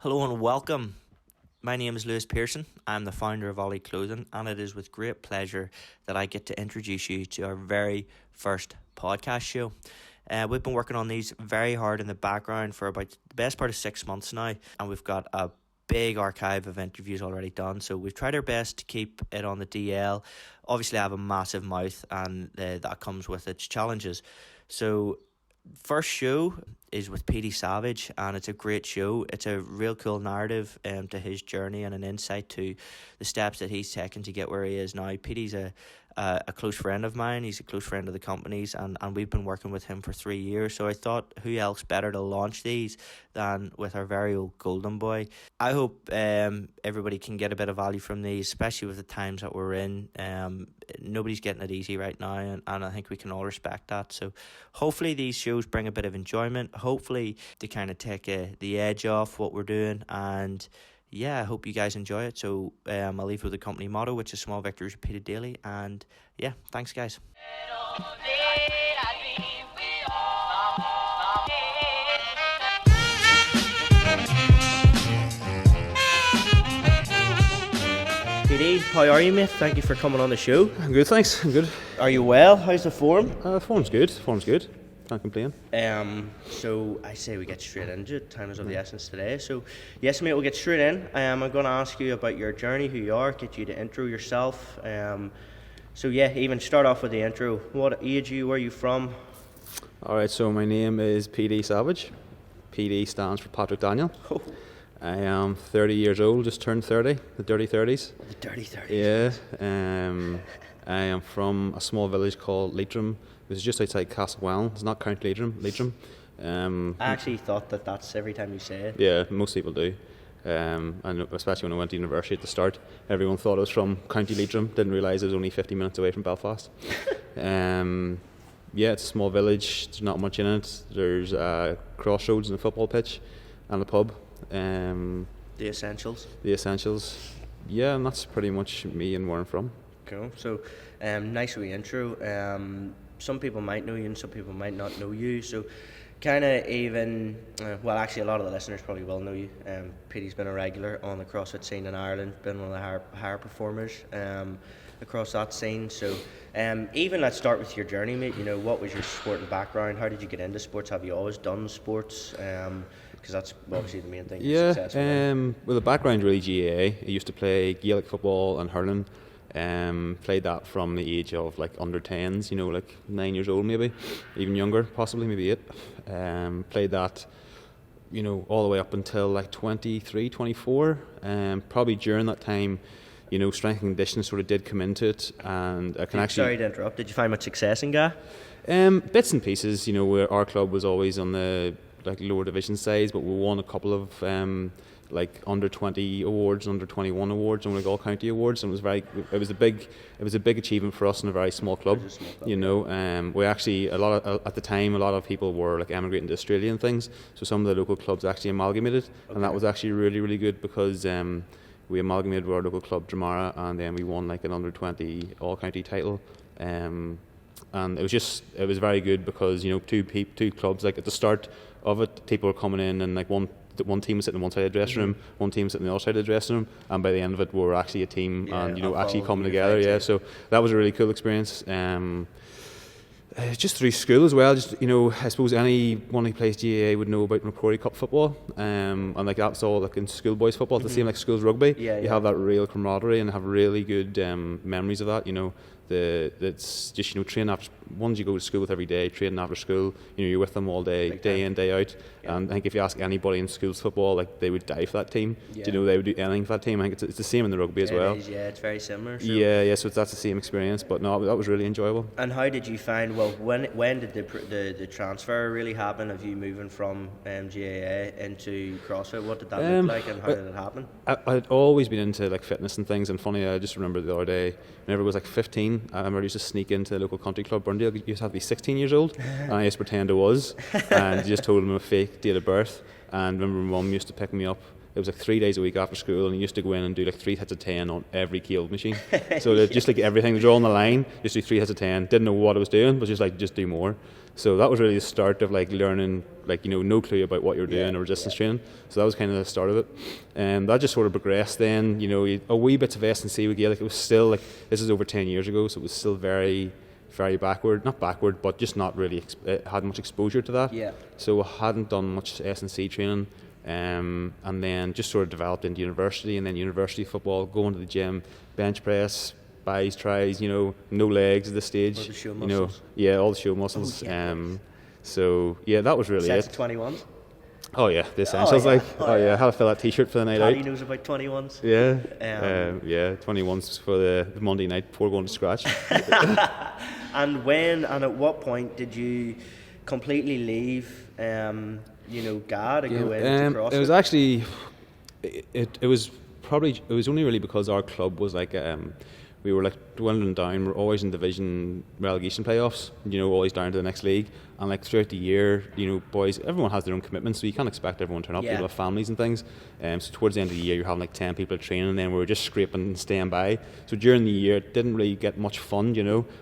Hello and welcome. My name is Lewis Pearson. I'm the founder of OLY Clothing, and it is with great pleasure that I get to introduce you to our very first podcast show. We've been working on these very hard in the background for about the best part of 6 months now, and we've got a big archive of interviews already done, so we've tried our best to keep it on the DL. Obviously I have a massive mouth, and that comes with its challenges. So first show is with PD Savage, and it's a great show. It's a real cool narrative to his journey and an insight to the steps that he's taken to get where he is now. PD's a close friend of mine. He's a close friend of the company's, and we've been working with him for 3 years, so I thought who else better to launch these than with our very old golden boy. I hope everybody can get a bit of value from these, especially with the times that we're in. Nobody's getting it easy right now, and I think we can all respect that. So hopefully these shows bring a bit of enjoyment. Hopefully they kind of take the edge off what we're doing, and yeah, I hope you guys enjoy it. So I'll leave with the company motto, which is small victories repeated daily. And yeah, thanks guys. PD, how are you, mate? Thank you for coming on the show. I'm good, thanks. I'm good. Are you well? How's the form? Form's good. Can't complain. So I say we get straight into it. Time is of the essence today. So yes, mate, we'll get straight in. I'm going to ask you about your journey, who you are, get you to intro yourself. So yeah, even start off with the intro. What age are you? Where are you from? Alright, so my name is PD Savage. PD stands for Patrick Daniel. Oh. I am 30 years old, just turned 30, the dirty 30s. The dirty 30s. Yeah. I am from a small village called Leitrim, which is just outside Castlewellan. It's not County Leitrim. I actually thought that's every time you say it. Yeah, most people do. And especially when I went to university at the start, everyone thought I was from County Leitrim, didn't realise I was only 50 minutes away from Belfast. Yeah, it's a small village, there's not much in it. There's crossroads and a football pitch and a pub. The essentials. Yeah, and that's pretty much me and where I'm from. Cool. So, nice wee intro. Some people might know you and some people might not know you. So, kind of even, well, actually, a lot of the listeners probably will know you. PD's been a regular on the CrossFit scene in Ireland, been one of the higher performers across that scene. So, even let's start with your journey, mate. You know, what was your sporting background? How did you get into sports? Have you always done sports? Because that's obviously the main thing. Yeah, well, the background really GAA. I used to play Gaelic football and hurling. Played that from the age of like under 10s, you know, like 9 years old maybe, even younger, possibly maybe 8. Played that, you know, all the way up until like 23, 24. Probably during that time, you know, strength and conditioning sort of did come into it, and I can actually. Sorry to interrupt. Did you find much success in GAA? Bits and pieces, you know, where our club was always on the like lower division sides, but we won a couple of like under 20 awards, under 21 awards, and like all county awards, and it was a big achievement for us in a very small club. You know, we actually at the time a lot of people were like emigrating to Australia and things, so some of the local clubs actually amalgamated, and that was actually really good because we amalgamated with our local club Dramara, and then we won like an under 20 all county title. And it was very good because, you know, two clubs, like at the start of it, people were coming in and like one team was sitting on one side of the dressing room, one team was sitting on the other side of the dressing room, and by the end of it we were actually a team, and you know, actually coming together. Yeah, so that was a really cool experience. Just through school as well, just, you know, I suppose anyone who plays GAA would know about Macquarie Cup football, and like that's all like in schoolboys football. It's the same like schools rugby. You have that real camaraderie and have really good memories of that. You know, that's just, you know, training after, ones you go to school with every day, training after school, you know, you're with them all day, day in, day out. And I think if you ask anybody in schools football, like they would die for that team. You know, they would do anything for that team. I think it's the same in the rugby as well. It's very similar. So. Yeah, so that's the same experience, but no, that was really enjoyable. And how did you find, well, when did the transfer really happen of you moving from GAA into CrossFit? What did that look like, and how did it happen? I'd always been into like fitness and things, and funny, I just remember the other day, whenever I was like 15, I remember I used to sneak into the local country club, Burndale. You used to have to be 16 years old, and I used to pretend I was, and just told them a fake date of birth. And remember my mum used to pick me up it was like 3 days a week after school, and you used to go in and do like 3 hits of 10 on every keel machine. So just like everything, they're all on the line, just do 3 hits of 10. Didn't know what I was doing, but just do more. So that was really the start of like learning, like, no clue about what you're doing or resistance training. So that was kind of the start of it. And that just sort of progressed then, a wee bits of S&C with Gaelic. It was still like, this is over 10 years ago, so it was still very, very not backward, but just not really had much exposure to that. Yeah. So I hadn't done much S&C training. And then just sort of developed into university, and then university football, going to the gym, bench press, buys, tries, no legs at this stage. All the show muscles. All the show muscles. Oh, yeah. So that was really Sets it. of 21s. Oh yeah, the essentials. I had to fill that T-shirt for the night Paddy out. knows about 21s. Yeah, 21s for the Monday night before going to scratch. And at what point did you completely leave? GAD and go into CrossFit? It was actually, it was only really because our club was like, we were like dwindling down. We're always in division relegation playoffs, always down to the next league. And like throughout the year, boys, everyone has their own commitments, so you can't expect everyone to turn up. People have families and things. So towards the end of the year, you're having like 10 people at training, and then we were just scraping and staying by. So during the year, it didn't really get much fun,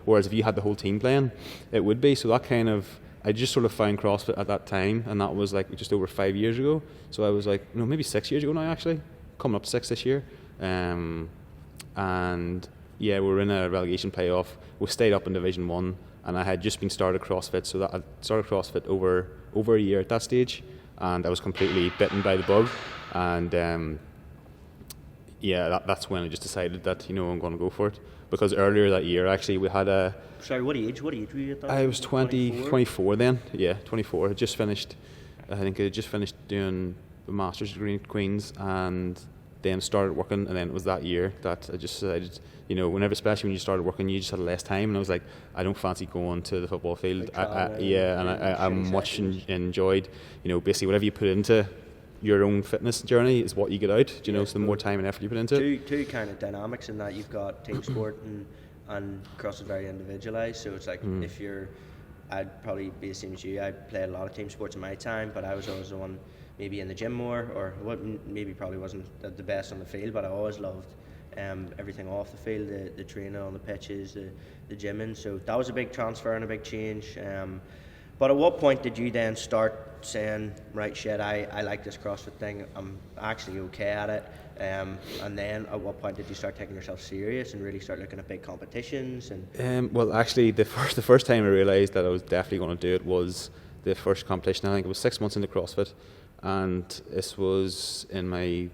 Whereas if you had the whole team playing, it would be. So that kind of, I just sort of found CrossFit at that time, and that was like just over 5 years ago. So I was like, maybe 6 years ago now, actually, coming up to 6 this year. And yeah, we were in a relegation playoff. We stayed up in Division 1, and I had just been started CrossFit, so that I started CrossFit over a year at that stage, and I was completely bitten by the bug. And that's when I just decided that I'm going to go for it. Because earlier that year, actually, we had a... Sorry, what age were you at that? I was 24 then. Yeah, 24. I had just finished doing the master's degree at Queen's, and then started working, and then it was that year that I just decided, especially when you started working, you just had less time, and I was like, I don't fancy going to the football field. I much enjoyed, basically whatever you put into your own fitness journey is what you get out, so the more time and effort you put into it. Two kind of dynamics in that. You've got team sport and CrossFit very individualised, so it's like if you're, I'd probably be the same as you. I played a lot of team sports in my time, but I was always the one maybe in the gym more, or what maybe probably wasn't the best on the field, but I always loved everything off the field, the training on the pitches, the gymming. So that was a big transfer and a big change. But at what point did you then start saying, right, shit, I like this CrossFit thing, I'm actually okay at it? And then at what point did you start taking yourself serious and really start looking at big competitions? And well, actually, the first time I realised that I was definitely going to do it was the first competition. I think it was 6 months into CrossFit, and this was in my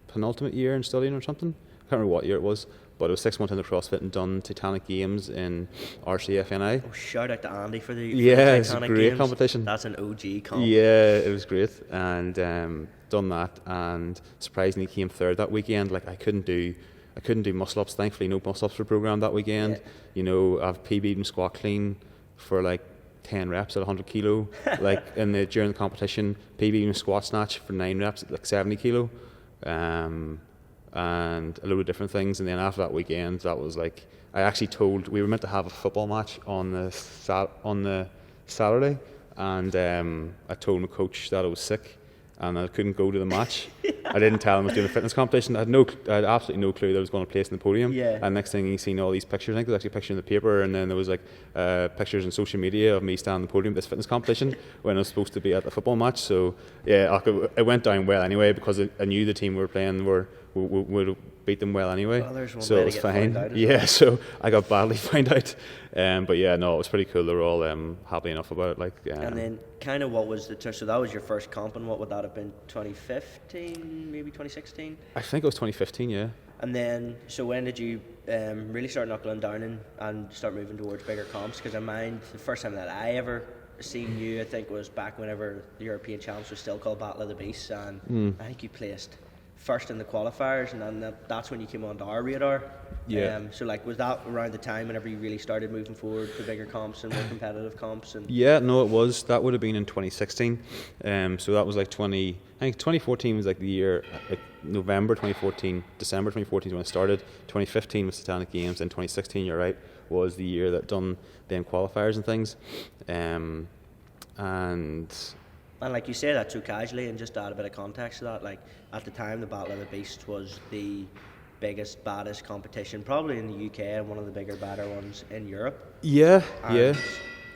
penultimate year in studying or something. I can't remember what year it was, but it was 6 months into CrossFit and done Titanic Games in RCFNI. Oh, shout out to Andy for the it's Titanic a great Games. Competition. That's an OG comp. Yeah, it was great, and done that, and surprisingly came third that weekend. Like I couldn't do muscle ups. Thankfully, no muscle ups were programmed that weekend. I've PB'd and squat clean for like 10 reps at 100 kilo. Like during the competition, PB'd and squat snatch for 9 reps at like 70 kilo. And a load of different things. And then after that weekend, that was like, I actually we were meant to have a football match on the Saturday, and I told my coach that I was sick and I couldn't go to the match. I didn't tell him I was doing a fitness competition. I had absolutely no clue that I was going to place in the podium. Yeah. And next thing you seen all these pictures. I think there was actually a picture in the paper, and then there was like pictures on social media of me standing on the podium at this fitness competition when I was supposed to be at the football match. So yeah, it went down well anyway, because I knew the team we were playing would beat them well anyway. Well, so it was fine. Yeah, so I got badly found out. But yeah, no, it was pretty cool. They were all happy enough about it. And then kind of what was so that was your first comp, and what would that have been, 2015, maybe 2016? I think it was 2015, yeah. And then, so when did you really start knuckling down and start moving towards bigger comps? Because I mind the first time that I ever seen you, I think, was back whenever the European Champs was still called Battle of the Beasts, and I think you placed first in the qualifiers, and then that's when you came onto our radar. Yeah. So like, was that around the time whenever you really started moving forward to bigger comps and more competitive comps? And yeah, no, it was. That would have been in 2016. So that was like 2014 was like the year, like November 2014, December 2014 is when I started. 2015 was Titanic Games, and 2016, you're right, was the year that done them qualifiers and things. And And like you say that so casually, and just to add a bit of context to that, like at the time the Battle of the Beasts was the biggest, baddest competition probably in the UK and one of the bigger, badder ones in Europe. Yeah, and yeah.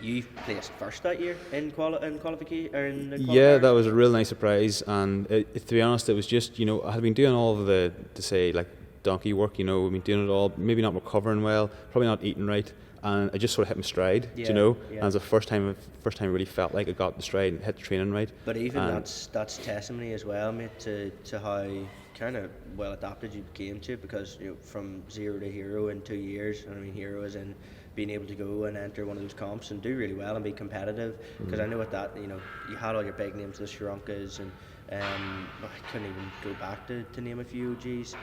You placed first that year in qualification, or in the Yeah, qualifier? that was a real nice surprise, and to be honest, it was just, I had been doing all of the, to say, like, donkey work, I've been doing it all, maybe not recovering well, probably not eating right, and I just sort of hit my stride, Yeah, and yeah. it was the first time I really felt like I got the stride and hit the training right. But even that's testimony as well, mate, to how kind of well adapted you became to it, because from zero to hero in 2 years, and I mean hero is in being able to go and enter one of those comps and do really well and be competitive, because I know at that, you had all your big names, the Sharonkas, and I couldn't even go back to name a few OGs,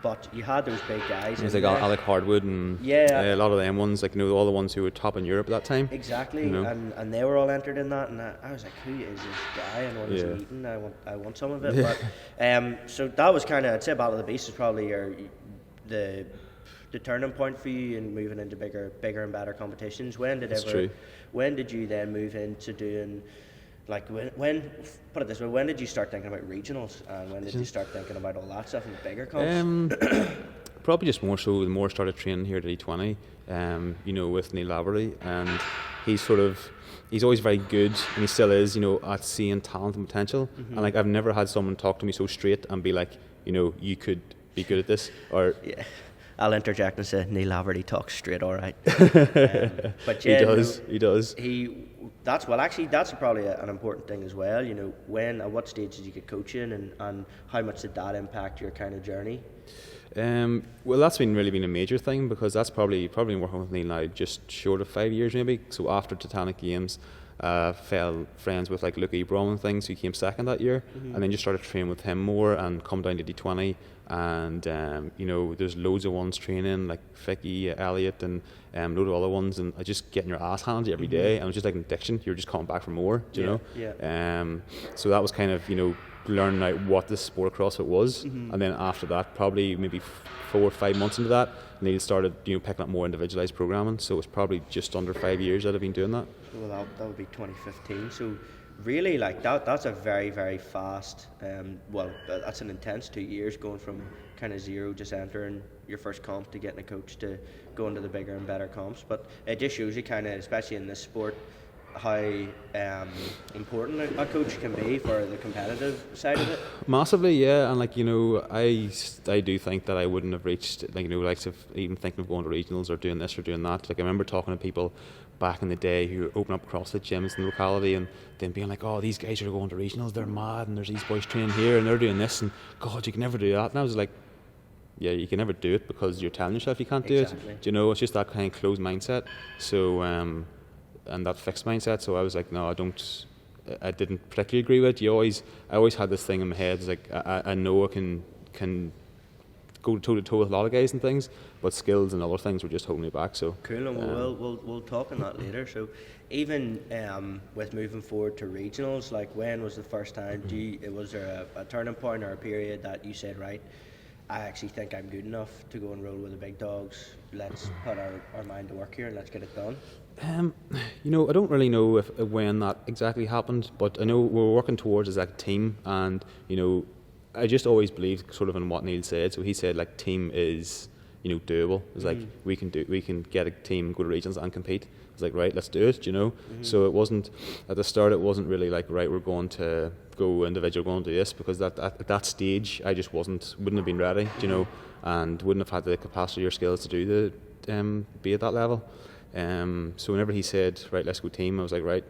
but you had those big guys. It was like Alec Hardwood and yeah, a lot of them ones, like all the ones who were top in Europe at that time. Exactly, and they were all entered in that, and I was like, who is this guy and what is he eating? I want some of it. But so that was kind of, I'd say Battle of the Beast is probably the turning point for you in moving into bigger and better competitions. When did you then move into doing, like, when put it this way, when did you start thinking about regionals, and when did you start thinking about all that stuff in the bigger comps? Probably just more so the more I started training here at E20, with Neil Laverty, and he's always very good, and he still is, at seeing talent and potential. And like, I've never had someone talk to me so straight and be like, you could be good at this, or yeah. I'll interject and say Neil Laverty talks straight, all right. But yeah, he does. That's probably an important thing as well. At what stage did you get coaching, and how much did that impact your kind of journey? Well, that's really been a major thing, because that's probably been working with Neil now just short of 5 years maybe. So after Titanic Games, fell friends with like Luke Ebron and things, who came second that year, and then just started training with him more and come down to D20, and there's loads of ones training like Vicky, Elliot, and load of other ones, and just getting your ass handed every day, and it was just like an addiction. You're just coming back for more, do you know? Yeah. So that was kind of learning out what the sport of CrossFit was, and then after that, probably maybe 4 or 5 months into that, Neil started picking up more individualised programming. So it's probably just under 5 years that I've been doing that. Well, that would be 2015. So really, like that's a very, very fast. That's an intense 2 years, going from kind of zero, just entering your first comp, to getting a coach, to going to the bigger and better comps. But it just shows you kind of, especially in this sport, how important a coach can be for the competitive side of it. Massively, yeah. And like I do think that I wouldn't have reached likes of even thinking of going to regionals or doing this or doing that. Like, I remember talking to people back in the day who open up CrossFit gyms in the locality, and then being like, oh, these guys are going to regionals, they're mad, and there's these boys training here and they're doing this, and God, you can never do that. And I was like, yeah, you can never do it, because you're telling yourself you can't do it. It's just that kind of closed mindset. So and that fixed mindset. So I was like, no, I didn't particularly agree with it. I always had this thing in my head, it's like, I know I can go toe to toe with a lot of guys and things, but skills and other things were just holding me back. So cool, and we'll talk on that later. So even with moving forward to regionals, like, when was the first time? Was there a turning point or a period that you said, right, I actually think I'm good enough to go and roll with the big dogs, let's put our mind to work here and let's get it done? I don't really know when that exactly happened, but I know we're working towards as a team, and I just always believed sort of in what Neil said. So he said, like, team is doable. It's like we can get a team, go to regionals and compete. It's like, right, let's do it. So it wasn't at the start. It wasn't really like, right, we're going to go individual, going to do this, because at that stage I just wouldn't have been ready, and wouldn't have had the capacity or skills to do be at that level. So whenever he said, right, let's go team, I was like, right,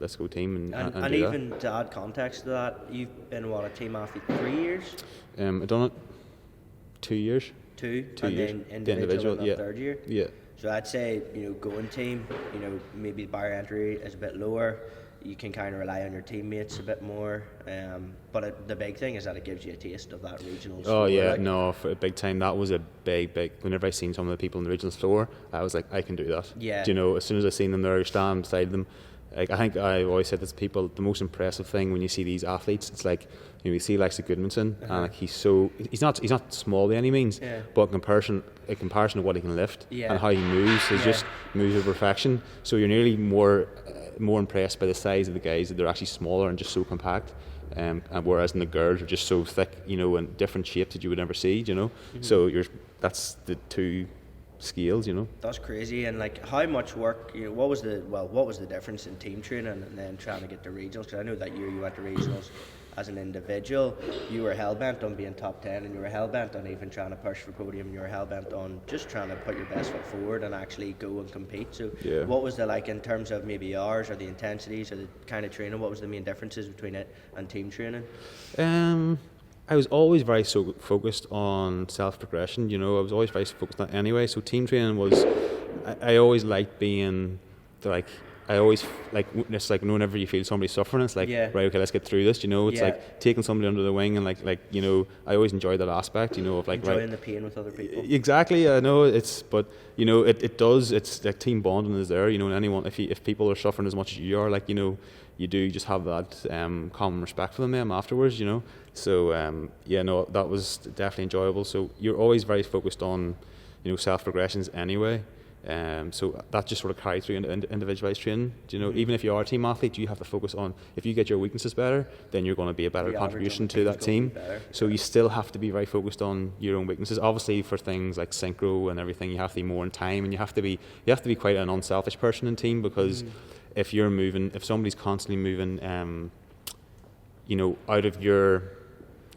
let's go team and do even that. To add context to that, you've been a team athlete 3 years? I've done it 2 years. Two and years. Then individual in that third year? Yeah. So I'd say, going team, maybe the barrier entry is a bit lower. You can kind of rely on your teammates a bit more. But the big thing is that it gives you a taste of that regional sport. Oh, yeah, no, for a big time, that was a big, whenever I seen some of the people in the regional floor, I was like, I can do that. Yeah. As soon as I seen them there, stand beside them, like, I think I always said this to people, the most impressive thing when you see these athletes, it's like, you see like Goodmanson, and like he's not small by any means, but in comparison to what he can lift and how he moves, he just moves with perfection. So you're nearly more more impressed by the size of the guys, that they're actually smaller and just so compact. And whereas in the girls are just so thick, and different shapes that you would never see, So that's the two scales, That's crazy. And like, how much work? What was the difference in team training and then trying to get to regionals? Because I know that year you went to regionals as an individual. You were hell bent on being top 10, and you were hell bent on even trying to push for podium. And you were hell bent on just trying to put your best foot forward and actually go and compete. So, what was the like in terms of maybe hours or the intensities or the kind of training? What was the main differences between it and team training? I was always very focused on self-progression, I was always very focused on that anyway. So team training was, I always liked being, I always it's like whenever you feel somebody suffering, it's like, right, okay, let's get through this, it's like taking somebody under the wing and I always enjoyed that aspect, of like enjoying the pain with other people. Exactly, I know but it does, it's like team bonding is there, and anyone, if people are suffering as much as you are, you do just have that common respect for them afterwards, So that was definitely enjoyable. So you're always very focused on, self-progressions anyway. So that just sort of carried through into individualized training. Even if you are a team athlete, you have to focus on, if you get your weaknesses better, then you're going to be a better contribution to that team. So you still have to be very focused on your own weaknesses. Obviously, for things like synchro and everything, you have to be more in time, and you have to be quite an unselfish person in team, because if somebody's constantly moving, out of your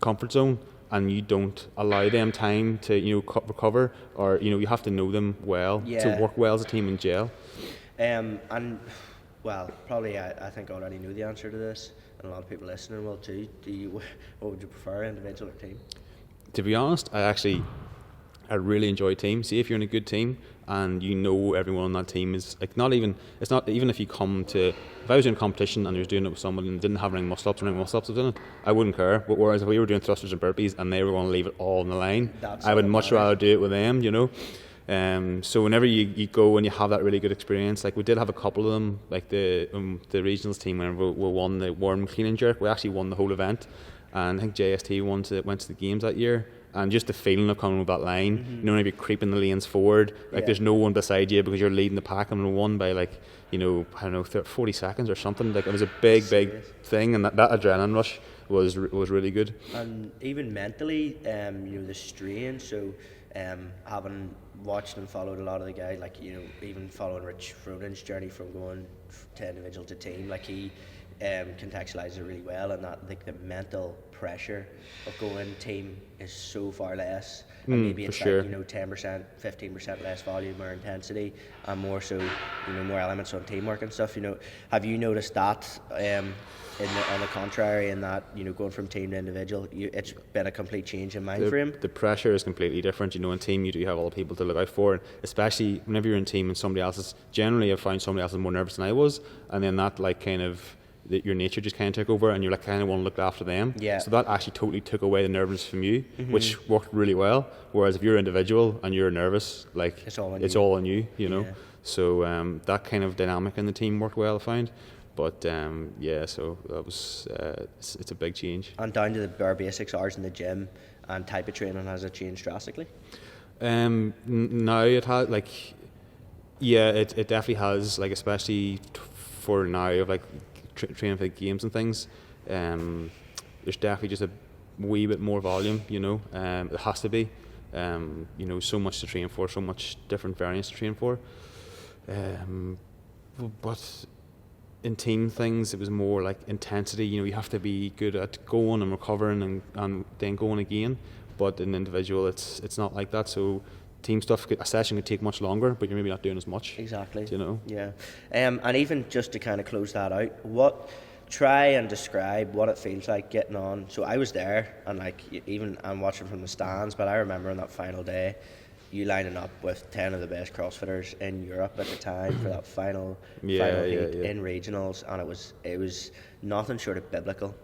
comfort zone, and you don't allow them time to recover, or you have to know them well to work well as a team and gel. And well, probably I think I already knew the answer to this, and a lot of people listening will too. What would you prefer, individual or team? To be honest, I really enjoy team. See, if you're in a good team and everyone on that team is like, even if you come to, if I was doing a competition and I was doing it with someone and didn't have any muscle ups in it, I wouldn't care. But whereas if we were doing thrusters and burpees and they were going to leave it all on the line, I would much rather do it with them, So whenever you go and you have that really good experience, like we did have a couple of them, like the regionals team, whenever we won the worm clean and jerk, we actually won the whole event, and I think JST went to the games that year. And just the feeling of coming with that line, maybe creeping the lanes forward, there's no one beside you because you're leading the pack, and we won by 40 seconds or something. Like, it was a big thing, and that adrenaline rush was really good. And even mentally, the strain. So, having watched and followed a lot of the guys, even following Rich Frodin's journey from going to individual to team, he contextualizes it really well, and that the mental pressure of going team is so far less, and maybe it's 10%, 15% less volume or intensity, and more so more elements on teamwork and stuff. Have you noticed that on the contrary, in that going from team to individual, it's been a complete change in mind frame? The pressure is completely different. In team you do have all the people to look out for, and especially whenever you're in team and somebody else is, generally I find somebody else is more nervous than I was, and then that that your nature just kind of took over, and you're kind of want to look after them. So that actually totally took away the nervousness from you, which worked really well. Whereas if you're individual and you're nervous, it's all on you, So that kind of dynamic in the team worked well, I found. But so that was it's a big change. And down to the bare basics, hours in the gym and type of training, has it changed drastically? Now it has, it definitely has, especially for now of training for the games and things. There's definitely just a wee bit more volume, it has to be. So much to train for, so much different variants to train for. But in team things, it was more like intensity. You have to be good at going and recovering and then going again. But in individual, it's not like that. So team stuff, a session could take much longer, but you're maybe not doing as much. Exactly. Yeah. And even just to kind of close that out, try and describe what it feels like getting on. So I was there, and even I'm watching from the stands, but I remember on that final day, you lining up with 10 of the best CrossFitters in Europe at the time for that final heat in regionals, and it was nothing short of biblical.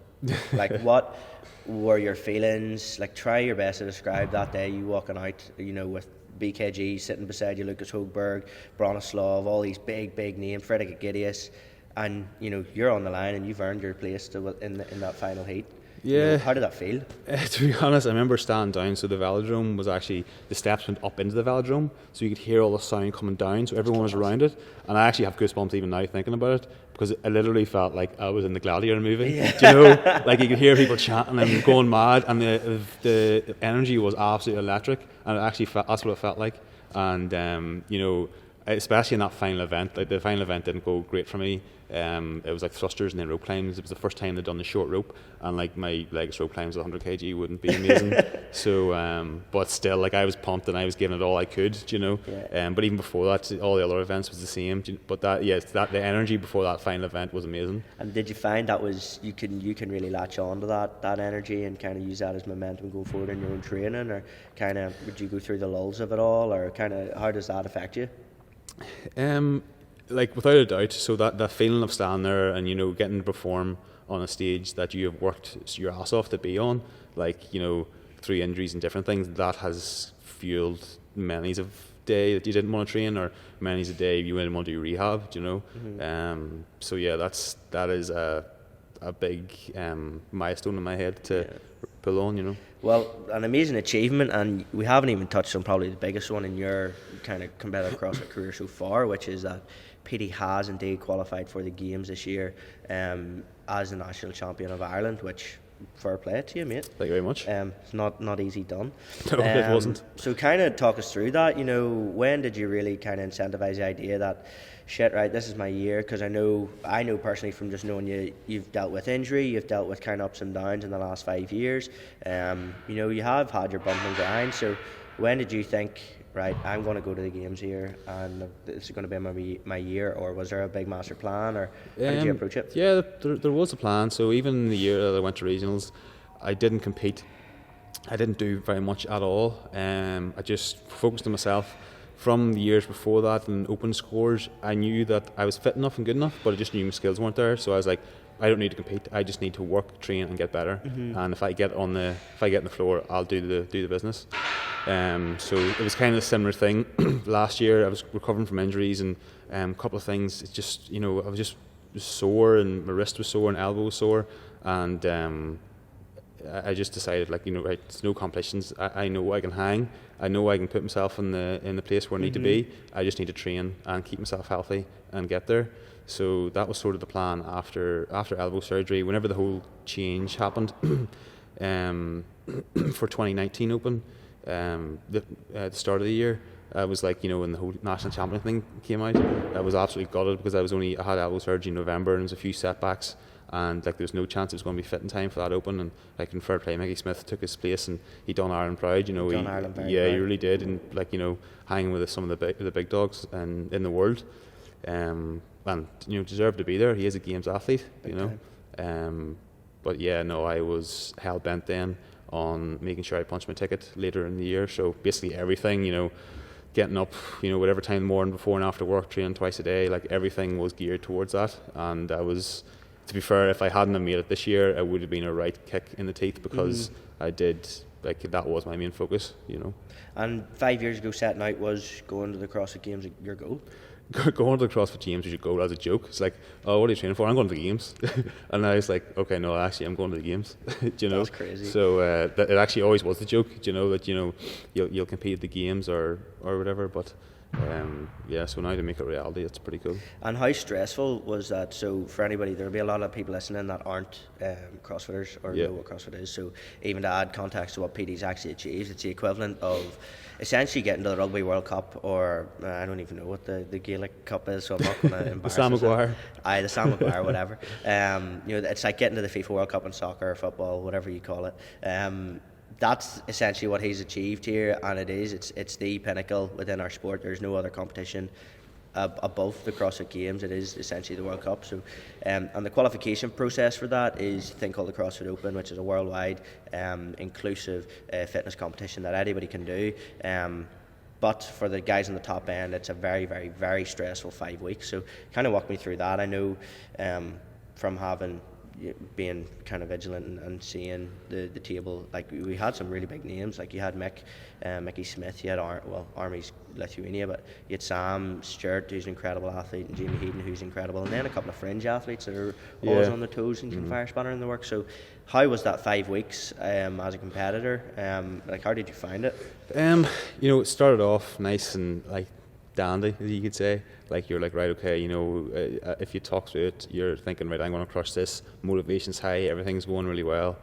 What were your feelings? Try your best to describe that day, you walking out, with BKG sitting beside you, Lucas Hogberg, Bronislav, all these big names, Fredrik Gideus, and you're on the line and you've earned your place in that final heat. Yeah. How did that feel? To be honest, I remember standing down. So the velodrome was actually, the steps went up into the velodrome, so you could hear all the sound coming down. So everyone was around it, and I actually have goosebumps even now thinking about it, because it literally felt like I was in the Gladiator movie. Yeah. Do you know, like you could hear people chanting and going mad, and the energy was absolutely electric, and it actually that's what it felt like. And especially in that final event, like the final event didn't go great for me. It was like thrusters and then rope climbs. It was the first time they'd done the short rope, and like my legs rope climbs at 100 kg wouldn't be amazing. So, but still, like I was pumped and I was giving it all I could, Yeah. But even before that, all the other events was the same. But the energy before that final event was amazing. And did you find that was you can really latch on to that energy and kind of use that as momentum going forward in your own training, or kind of would you go through the lulls of it all, or kind of how does that affect you? Like without a doubt, so that feeling of standing there and getting to perform on a stage that you have worked your ass off to be on, like through injuries and different things, that has fueled many's a day that you didn't want to train, or many's a day you didn't want to do rehab. Mm-hmm. So yeah, that is a big milestone in my head to pull on. Well, an amazing achievement, and we haven't even touched on probably the biggest one in your kind of competitive CrossFit career so far, which is that PD has indeed qualified for the Games this year as the national champion of Ireland, which fair play to you, mate. Thank you very much. It's not easy done. No, it wasn't. So kind of talk us through that. When did you really kind of incentivize the idea that shit, right, this is my year? Because I know personally from just knowing you've dealt with injury, you've dealt with kind of ups and downs in the last 5 years. You have had your bump and grind. So when did you think, right, I'm going to go to the Games here and this is going to be my year? Or was there a big master plan, or how did you approach it? Yeah, there was a plan. So even the year that I went to regionals, I didn't compete. I didn't do very much at all. I just focused on myself. From the years before that and open scores, I knew that I was fit enough and good enough, but I just knew my skills weren't there. So I was like, I don't need to compete. I just need to work, train, and get better. Mm-hmm. And if I get on the floor, I'll do the business. So it was kind of a similar thing. Last year, I was recovering from injuries and a couple of things. It's just I was just sore, and my wrist was sore and elbow was sore, and I just decided, right, it's no competitions. I know I can hang. I know I can put myself in the place where I need to be. I just need to train and keep myself healthy and get there. So that was sort of the plan after elbow surgery. Whenever the whole change happened for 2019 Open, at the start of the year, I was like, when the whole national champion thing came out, I was absolutely gutted because I had elbow surgery in November and there was a few setbacks. And like there was no chance it was going to be fit in time for that Open, and like in fair play, Mickey Smith took his place and he done Ireland proud. He really did, and hanging with some of the big dogs and in the world, and deserved to be there. He is a Games athlete, but yeah, no, I was hell bent then on making sure I punched my ticket later in the year. So basically everything, getting up, whatever time in the morning before and after work, training twice a day, like everything was geared towards that, and I was. To be fair, if I hadn't have made it this year, it would have been a right kick in the teeth because I did, that was my main focus, And 5 years ago, setting out was going to the CrossFit Games your goal? Going to the CrossFit Games was your goal as a joke. It's like, oh, what are you training for? I'm going to the Games. And I was like, okay, no, actually, I'm going to the Games. That's crazy. So it actually always was the joke, that you'll compete at the Games or whatever, but. So now to make it reality, it's pretty cool. And how stressful was that? So for anybody, there'll be a lot of people listening that aren't CrossFitters or know what CrossFit is. So even to add context to what PD's actually achieved, it's the equivalent of essentially getting to the Rugby World Cup, or I don't even know what the Gaelic Cup is, so I'm not going to embarrass the Sam Maguire. The Sam Maguire, whatever. It's like getting to the FIFA World Cup in soccer or football, whatever you call it. That's essentially what he's achieved here, and it's the pinnacle within our sport. There's no other competition above the CrossFit Games. It is essentially the World Cup. So, and the qualification process for that is a thing called the CrossFit Open, which is a worldwide inclusive fitness competition that anybody can do. But for the guys on the top end, it's a very, very, very stressful 5 weeks. So kind of walk me through that. I know from being kind of vigilant and seeing the table, like we had some really big names, like you had Mickey Smith, you had Army's Lithuania, but you had Sam Stewart, who's an incredible athlete, and Jamie Heaton, who's incredible, and then a couple of fringe athletes that are always on their toes and can fire spanner in the work. So how was that 5 weeks as a competitor? Like, how did you find it? It started off nice and like dandy, you could say. Like, you're like, right, okay, if you talk through it, you're thinking, right, I'm going to crush this. Motivation's high, everything's going really well.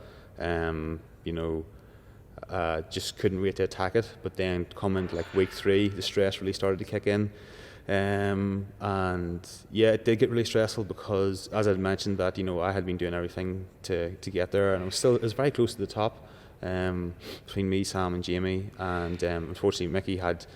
Just couldn't wait to attack it. But then coming to like week 3, the stress really started to kick in. And yeah, it did get really stressful because, as I mentioned, that I had been doing everything to get there, and it was very close to the top between me, Sam, and Jamie. And unfortunately, Mickey had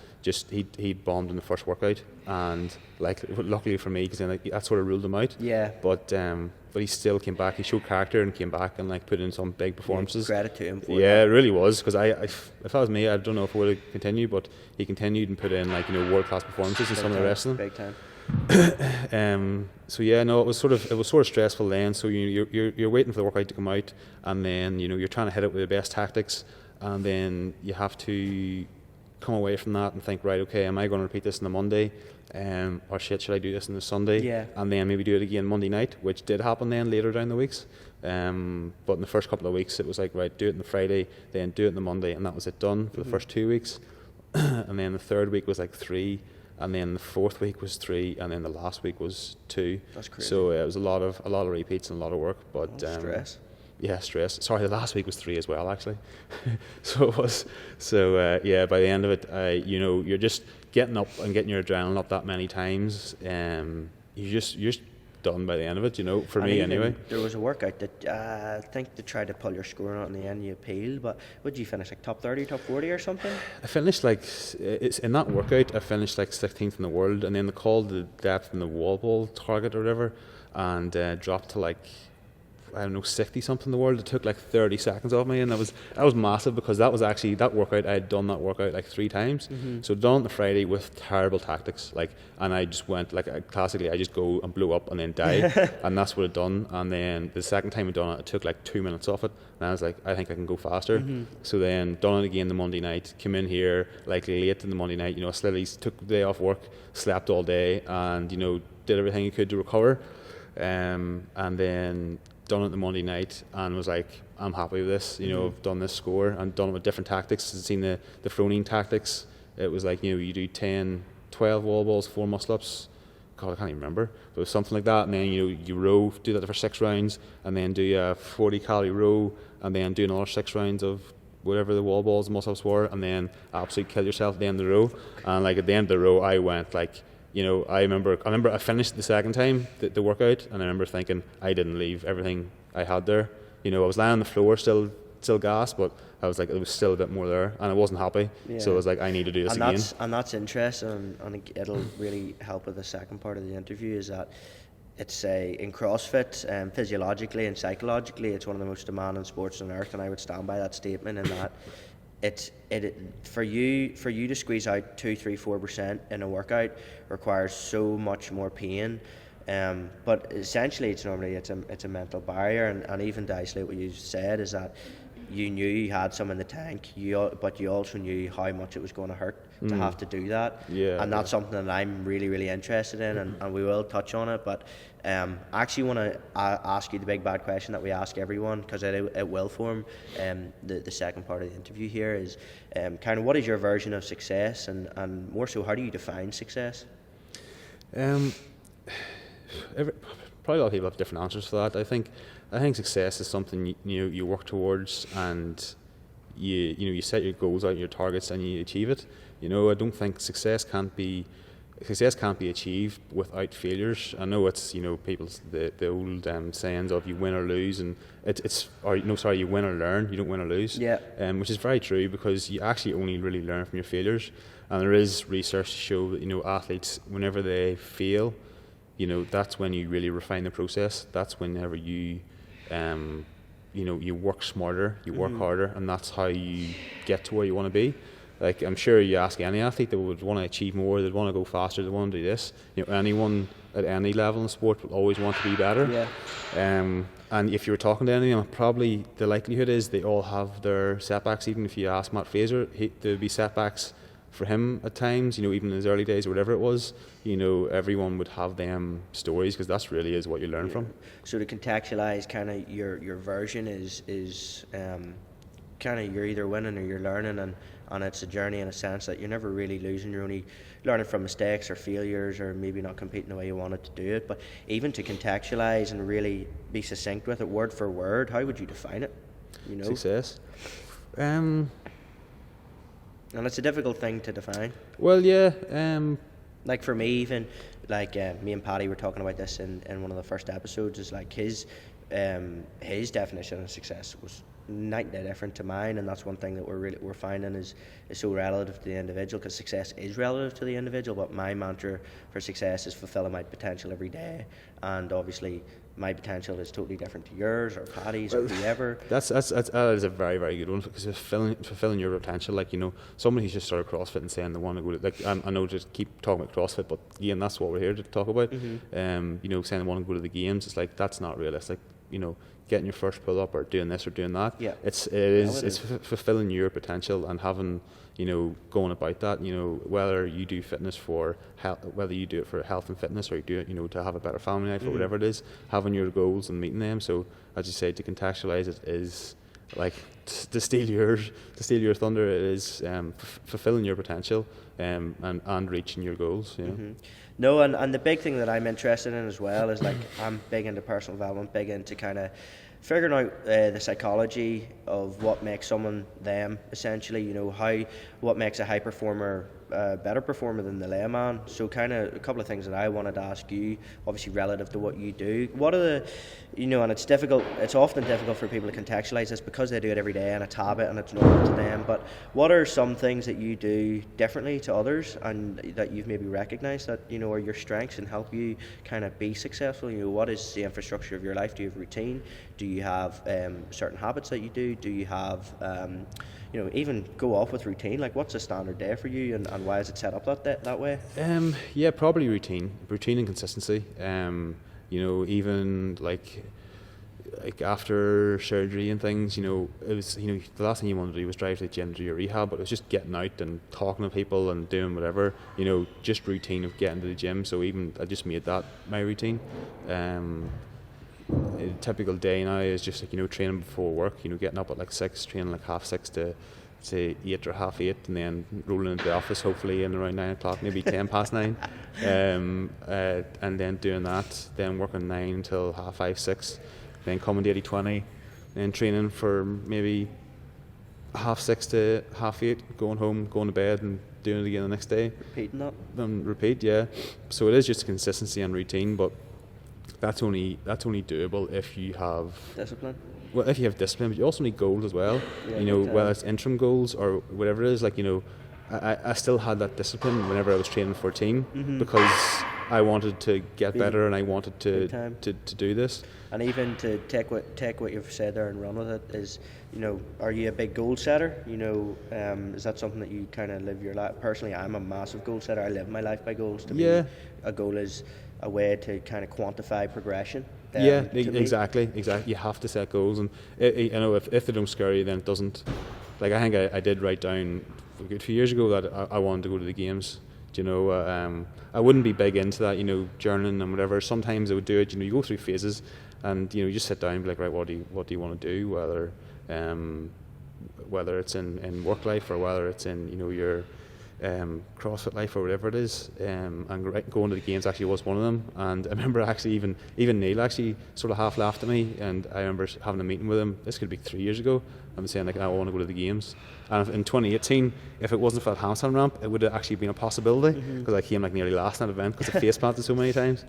he'd bombed in the first workout, and like luckily for me, because then that sort of ruled him out. Yeah. But he still came back. He showed character and came back and like put in some big performances. Yeah, credit to him for that. It really was, because if that was me, I don't know if I would have continued, but he continued and put in like world class performances and some of the rest of them. Big time. So yeah, no, it was sort of stressful then. So you're waiting for the workout to come out, and then you're trying to hit it with the best tactics, and then you have to come away from that and think, right, okay, am I going to repeat this on the Monday? Or should I do this on the Sunday? Yeah. And then maybe do it again Monday night, which did happen then later down the weeks. But in the first couple of weeks, it was like, right, do it on the Friday, then do it on the Monday, and that was it done for the first 2 weeks. And then the third week was like 3, and then the fourth week was 3, and then the last week was 2. That's crazy. So it was a lot of repeats and a lot of work. But stress. Yeah, stress. Sorry, the last week was 3 as well, actually. So it was. So yeah, by the end of it, you're just getting up and getting your adrenaline up that many times. You're just done by the end of it. For me anyway. There was a workout that I think they tried to pull your score on, in the end you appealed. But would you finish like top 30, top 40 or something? I finished in that workout. I finished like 16th in the world, and then they called the depth in the wall ball target or whatever, and dropped to like, I don't know, 60 something in the world. It took like 30 seconds off me, and that was massive, because that was actually that workout. I had done that workout like 3 times. Mm-hmm. So done on the Friday with terrible tactics, and I just went classically, I just go and blow up and then die, and that's what I'd done. And then the second time I'd done it took like 2 minutes off it, and I was like, I think I can go faster. Mm-hmm. So then done it again the Monday night, came in here like late in the Monday night, I literally took the day off work, slept all day, and did everything you could to recover, and then done it the Monday night, and was like, I'm happy with this. I've done this score and done it with different tactics. I've seen the Froning tactics. It was like, you do 10, 12 wall balls, 4 muscle ups. God, I can't even remember. But it was something like that. And then you row, do that for 6 rounds, and then do a 40 calorie row, and then do another 6 rounds of whatever the wall balls, muscle ups were, and then absolutely kill yourself at the end of the row. And like at the end of the row, I went like, I remember I finished the second time the workout, and I remember thinking I didn't leave everything I had there. I was lying on the floor still gas, but I was like, it was still a bit more there, and I wasn't happy. Yeah. So I was like, I need to do this again. And that's interesting, and it'll really help with the second part of the interview, is that it's in CrossFit, physiologically and psychologically, it's one of the most demanding sports on earth, and I would stand by that statement, in that it for you to squeeze out 2-4% in a workout requires so much more pain, but essentially it's a mental barrier, and even to isolate what you said, is that you knew you had some in the tank, but you also knew how much it was going to hurt to have to do that. Yeah, and that's something that I'm really, really interested in, and we will touch on it. But I actually want to ask you the big bad question that we ask everyone, because it will form the second part of the interview here, is kind of what is your version of success, and more so, how do you define success? Probably a lot of people have different answers for that. I think success is something you work towards, and you set your goals out, your targets, and you achieve it. I don't think success can't be achieved without failures. I know it's people's the old sayings of you win or lose, and you win or learn, you don't win or lose. Yeah. Which is very true, because you actually only really learn from your failures, and there is research to show that athletes, whenever they fail, that's when you really refine the process. That's whenever you work smarter, you work harder, and that's how you get to where you want to be. Like, I'm sure you ask any athlete, they would want to achieve more, they'd want to go faster, they want to do this. Anyone at any level in sport will always want to be better. Yeah. And if you were talking to anyone, probably the likelihood is they all have their setbacks. Even if you ask Matt Fraser, there'd be setbacks for him at times, you know, even in his early days or whatever it was, you know, everyone would have them stories, because that's really is what you learn from. So to contextualize, kind of your version is kind of you're either winning or you're learning, and it's a journey in a sense that you're never really losing. You're only learning from mistakes or failures, or maybe not competing the way you wanted to do it. But even to contextualize and really be succinct with it, word for word, how would you define it? You know, Success. And it's a difficult thing to define. Well, yeah. Like for me, even like me and Paddy were talking about this in one of the first episodes. Is like his definition of success was night and day different to mine, and that's one thing that we're finding is so relative to the individual, because success is relative to the individual. But my mantra for success is fulfilling my potential every day, and obviously my potential is totally different to yours or Paddy's or whoever. That is a very, very good one, because fulfilling your potential. Like, you know, somebody who's just started CrossFit and saying they want to go to, like, I know just keep talking about CrossFit, but again, that's what we're here to talk about. You know, saying they want to go to the games, it's like, that's not realistic. You know, getting your first pull up or doing this or doing that. Yeah. It's fulfilling your potential and having, you know, going about that. You know, whether you do fitness for health, whether you do it for health and fitness, or you do it, you know, to have a better family life or whatever it is, having your goals and meeting them. So as you say, to contextualize it is like to steal your thunder. It is fulfilling your potential and reaching your goals. You know? No, and the big thing that I'm interested in as well is, like, I'm big into personal development, big into kind of figuring out the psychology of what makes someone them, essentially. You know, what makes a high performer better performer than the layman. So kind of a couple of things that I wanted to ask you, obviously relative to what you do. What are the, you know, and it's often difficult for people to contextualize this because they do it every day and it's habit and it's normal to them, but what are some things that you do differently to others and that you've maybe recognized that, you know, are your strengths and help you kind of be successful? You know, what is the infrastructure of your life? Do you have routine? Do you have certain habits that you do? Do you have you know, even go off with routine, like what's a standard day for you, and why is it set up that way? Yeah, probably routine and consistency. You know, even like after surgery and things, you know, it was, you know, the last thing you wanted to do was drive to the gym to do your rehab, but it was just getting out and talking to people and doing whatever, you know, just routine of getting to the gym. So even I just made that my routine. A typical day now is just like, you know, training before work, you know, getting up at like 6, training like 6:30 to say 8 or 8:30, and then rolling into the office hopefully in around 9 o'clock, maybe 9:10, and then doing that, then working 9 until 5:30, 6, then coming to 80-20, then training for maybe 6:30 to 8:30, going home, going to bed, and doing it again the next day. Repeating that. And repeat, yeah. So it is just consistency and routine, but that's only doable if you have discipline. Well, if you have discipline, but you also need goals as well. Yeah, you know, whether it's interim goals or whatever it is. Like, you know, I still had that discipline whenever I was training for a team, because I wanted to get better and I wanted to do this. And even to take what you've said there and run with it is, you know, are you a big goal setter? You know, is that something that you kind of live your life? Personally, I'm a massive goal setter. I live my life by goals. To me, a goal is a way to kind of quantify progression. Exactly. You have to set goals, and you know, if they don't scare you, then it doesn't. Like, I think I did write down a good few years ago that I wanted to go to the games. You know, I wouldn't be big into that, you know, journaling and whatever. Sometimes I would do it. You know, you go through phases, and you know, you just sit down and be like, right, what do you want to do? Whether it's in work life or whether it's in, you know, your CrossFit life or whatever it is, and going to the games actually was one of them. And I remember actually even Neil actually sort of half laughed at me, and I remember having a meeting with him, this could be 3 years ago, and saying like, I want to go to the games. And in 2018, if it wasn't for that handstand ramp, it would have actually been a possibility, because I came like nearly last in that event because I face planted so many times.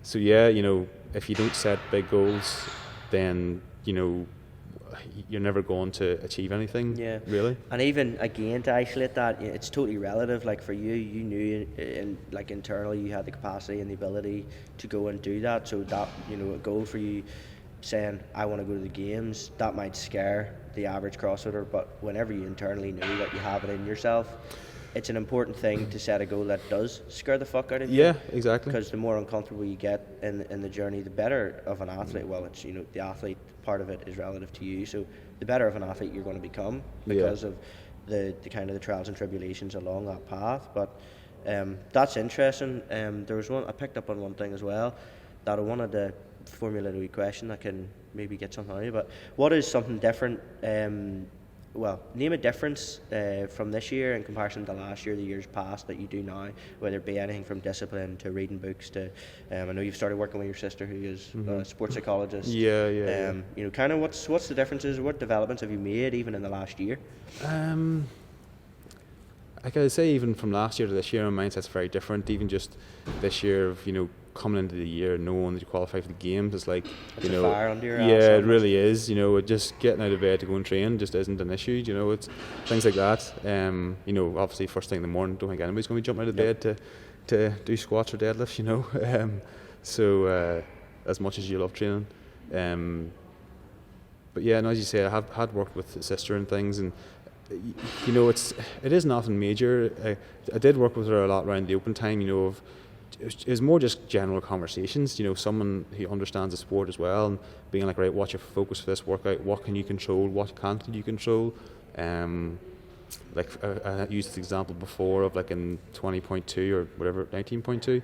So yeah, you know, if you don't set big goals, then, you know, you're never going to achieve anything, really. And even again, to isolate that, it's totally relative. Like for you knew like internally you had the capacity and the ability to go and do that. So that, you know, a goal for you saying I want to go to the games, that might scare the average CrossFitter, but whenever you internally know that you have it in yourself, it's an important thing to set a goal that does scare the fuck out of you. Yeah, exactly. Because the more uncomfortable you get in the journey, the better of an athlete. Well, it's, you know, the athlete part of it is relative to you. So the better of an athlete you're going to become because of the kind of the trials and tribulations along that path. But that's interesting. There was one I picked up on one thing as well that I wanted to formulate a wee question that can maybe get something out of you. But what is something different? Name a difference from this year in comparison to last year, the years past, that you do now, whether it be anything from discipline to reading books to, I know you've started working with your sister who is a sports psychologist. Yeah. You know, kind of what's the differences, what developments have you made even in the last year? I gotta say, even from last year to this year, my mindset's very different. Even just this year of, coming into the year knowing that you qualify for the games, it's like, it's a fire under your ass. Yeah, it really is. It just getting out of bed to go and train just isn't an issue. It's things like that. Obviously first thing in the morning, don't think anybody's going to be jumping out of bed to do squats or deadlifts. So as much as you love training, but yeah, and as you say, I have had worked with the sister and things, and it is nothing major. I did work with her a lot around the open time. It was more just general conversations, someone who understands the sport as well, and being like, right, what's your focus for this workout? What can you control? What can't you control? I used this example before of like in 20.2 or whatever, 19.2.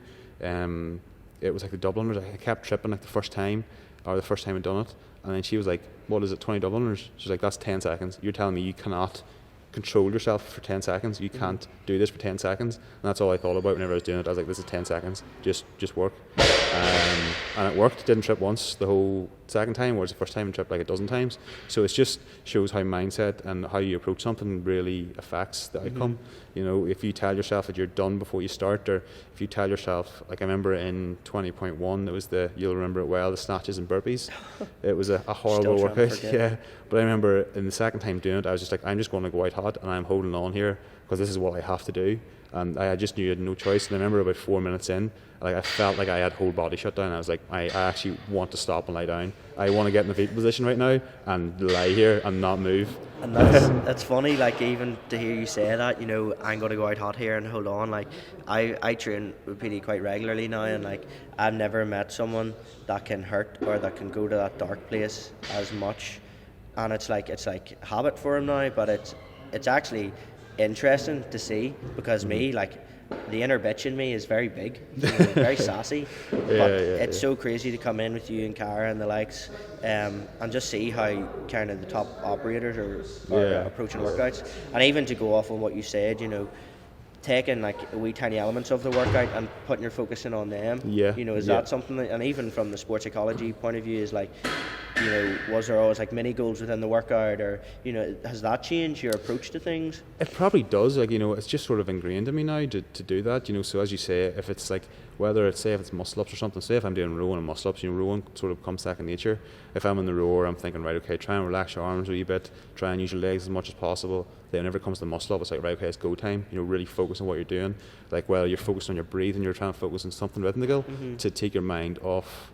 It was like the double unders. I kept tripping like the first time I'd done it, and then she was like, what is it, 20 double unders? She's like, that's 10 seconds. You're telling me you cannot control yourself for 10 seconds. You can't do this for 10 seconds. And that's all I thought about whenever I was doing it. I was like, this is 10 seconds. Just work. And it worked. Didn't trip once the whole second time, whereas the first time I tripped like a dozen times. So it just shows how mindset and how you approach something really affects the outcome. If you tell yourself that you're done before you start, or if you tell yourself, like I remember in 20.1, it was you'll remember it well, the snatches and burpees. It was a horrible workout. Yeah. But I remember in the second time doing it, I was just like, I'm just going to go out hot and I'm holding on here because this is what I have to do. And I just knew I had no choice. And I remember about 4 minutes in, like I felt like I had whole body shut down. I was like, I actually want to stop and lie down. I want to get in the fetal position right now and lie here and not move. And that's funny, like even to hear you say that, I'm going to go out hot here and hold on. Like I train with PD quite regularly now, and like I've never met someone that can hurt or that can go to that dark place as much. And it's like habit for him now, but it's actually interesting to see, because me, like the inner bitch in me is very big, very sassy, but it's so crazy to come in with you and Cara and the likes, and just see how kind of the top operators are approaching workouts, and even to go off on what you said, taking like wee tiny elements of the workout and putting your focus in on them. Is that something that, and even from the sports psychology point of view, is like, was there always like mini goals within the workout, or has that changed your approach to things? It probably does. Like it's just sort of ingrained in me now to do that. So as you say, if it's like, whether it's, say if it's muscle ups or something, say if I'm doing rowing and muscle ups, rowing sort of comes second nature. If I'm in the rower, I'm thinking, right, okay, try and relax your arms a wee bit, try and use your legs as much as possible. Then whenever it comes to the muscle up, it's like, right, okay, it's go time. Really focus on what you're doing. Like whether you're focused on your breathing, you're trying to focus on something rhythmical to take your mind off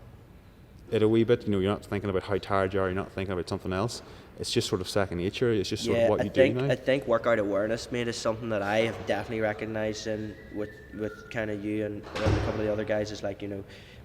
it a wee bit. You're not thinking about how tired you are, you're not thinking about something else. It's just sort of second nature. It's just sort of what you do now. I think workout awareness, mate, is something that I have definitely recognised in with kind of you and a couple of the other guys, is like,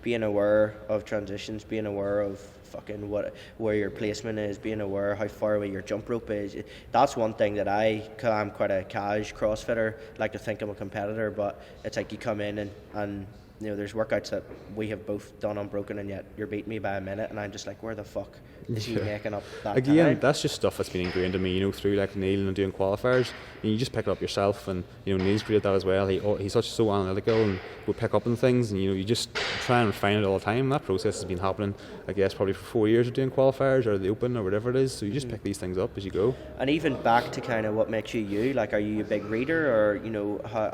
being aware of transitions, being aware of fucking where your placement is, being aware how far away your jump rope is. That's one thing that I'm quite a cash CrossFitter, like to think I'm a competitor, but it's like you come in and there's workouts that we have both done unbroken, and yet you're beating me by a minute, and I'm just like, where the fuck is he making up that time? That's just stuff that's been ingrained in me, through like Neil and doing qualifiers, and you just pick it up yourself. And Neil's great at that as well. He's so analytical and will pick up on things, and you just try and refine it all the time. That process has been happening, I guess, probably for 4 years of doing qualifiers or the open or whatever it is. So you just pick these things up as you go. And even back to kind of what makes you, like, are you a big reader, or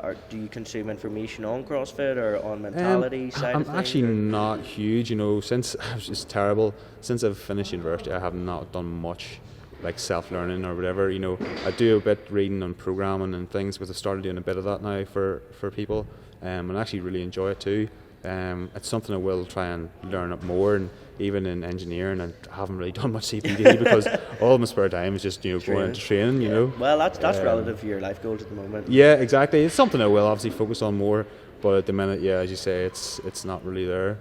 or do you consume information on CrossFit or on mentality side of things? I'm actually not huge, since it's terrible. Since I've finished university, I have not done much like self-learning or whatever. I do a bit reading and programming and things, because I've started doing a bit of that now for people, and I actually really enjoy it too. It's something I will try and learn up more, and even in engineering, I haven't really done much CPD because all my spare time is just going into training. Well, that's relative to your life goals at the moment. Yeah, exactly. It's something I will obviously focus on more, but at the minute, as you say, it's not really there.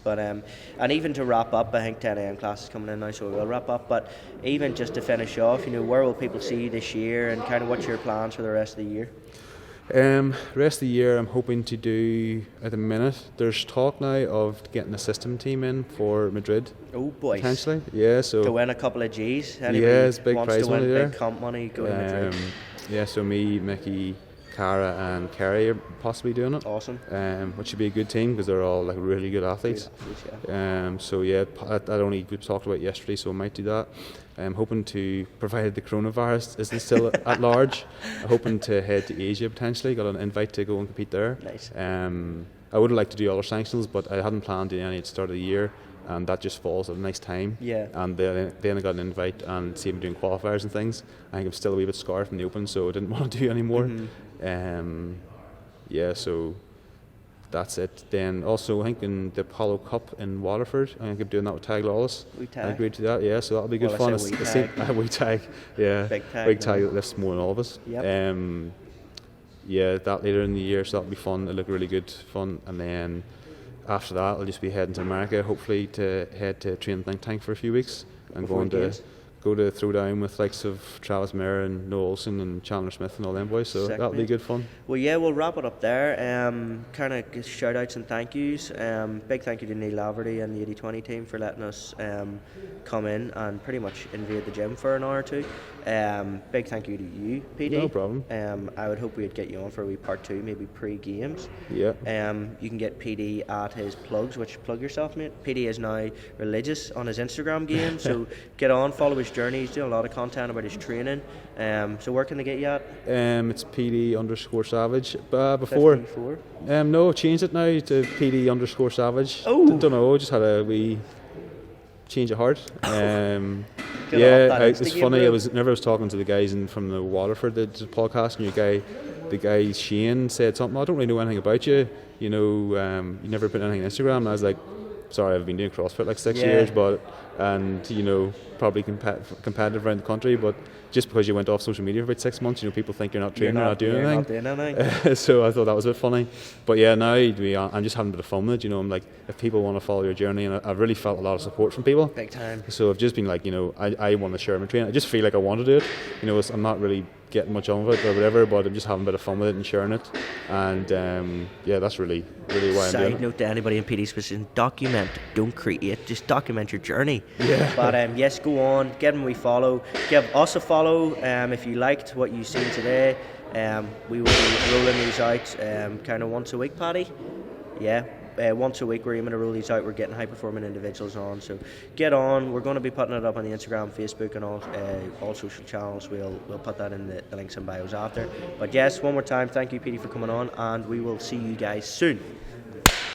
But and even to wrap up, I think 10 a.m. class is coming in now, so we'll wrap up. But even just to finish off, where will people see you this year, and kind of what's your plans for the rest of the year? Rest of the year, I'm hoping to do, at the minute, there's talk now of getting a system team in for Madrid. Oh, boys. Potentially, yeah. So to win a couple of G's. Anybody it's big wants prize to win money there. Big comp money, go to Madrid. Yeah, so me, Mickey, Cara and Kerry are possibly doing it. Awesome. Which should be a good team because they're all like really good athletes. So yeah, that only we talked about yesterday, so I might do that. I'm hoping to, provided the coronavirus isn't still at large, I'm hoping to head to Asia potentially. Got an invite to go and compete there. Nice. I would like to do other sanctions, but I hadn't planned any at the start of the year, and that just falls at a nice time. Yeah. And then I got an invite, and see me doing qualifiers and things. I think I'm still a wee bit scarred from the Open, so I didn't want to do any more. So that's it. Then also I think in the Apollo Cup in Waterford, I think I'm doing that with Tag Lawless. I agreed to that, so that'll be good fun. Wee tag, yeah. Big tag that lifts more than all of us. Yep. That later in the year, so that'll be fun. It'll look really good fun. And then after that I'll just be heading to America, hopefully to head to Train Think Tank for a few weeks and go to Throwdown with likes of Travis Mayer and Noah Olsen and Chandler Smith and all them boys, so that'll be good fun. Well, yeah, we'll wrap it up there. Kind of shout outs and thank yous. Big thank you to Neil Laverty and the 80/20 team for letting us come in and pretty much invade the gym for an hour or two. Big thank you to you, PD. No problem. I would hope we'd get you on for a wee part 2, maybe pre-games. Yeah. You can get PD at his plugs, which plug yourself, mate. PD is now religious on his Instagram game, so get on, follow his journey. He's doing a lot of content about his training. So where can they get you at? It's PD_Savage. Before 54? No, I've changed it now to PD_Savage. Oh. Don't know, just had a wee change of heart. It's funny. Bro. I was talking to the guys from the Waterford the podcast, and the guy Shane said something. I don't really know anything about you. You never put anything on Instagram. And I was like, sorry, I've been doing CrossFit like 6 years, probably competitive around the country, but just because you went off social media for about 6 months, people think you're not training or not doing anything. So I thought that was a bit funny. But yeah, now I'm just having a bit of fun with it. I'm like, if people want to follow your journey, and I've really felt a lot of support from people. Big time. So I've just been like, I want to share my training. I just feel like I want to do it. I'm not really getting much of it or whatever, but I'm just having a bit of fun with it and sharing it. And that's really why I'm doing it. Side note to anybody in PD's position: document, don't create. Just document your journey. Yeah. But yes, go on, give them a follow. Give us a follow if you liked what you've seen today. We will be rolling these out kind of once a week, Paddy. Yeah. Once a week we're aiming to roll these out. We're getting high performing individuals on, so get on. We're going to be putting it up on the Instagram, Facebook and all social channels. We'll put that in the links and bios after. But yes, one more time, thank you, Petey, for coming on, and we will see you guys soon.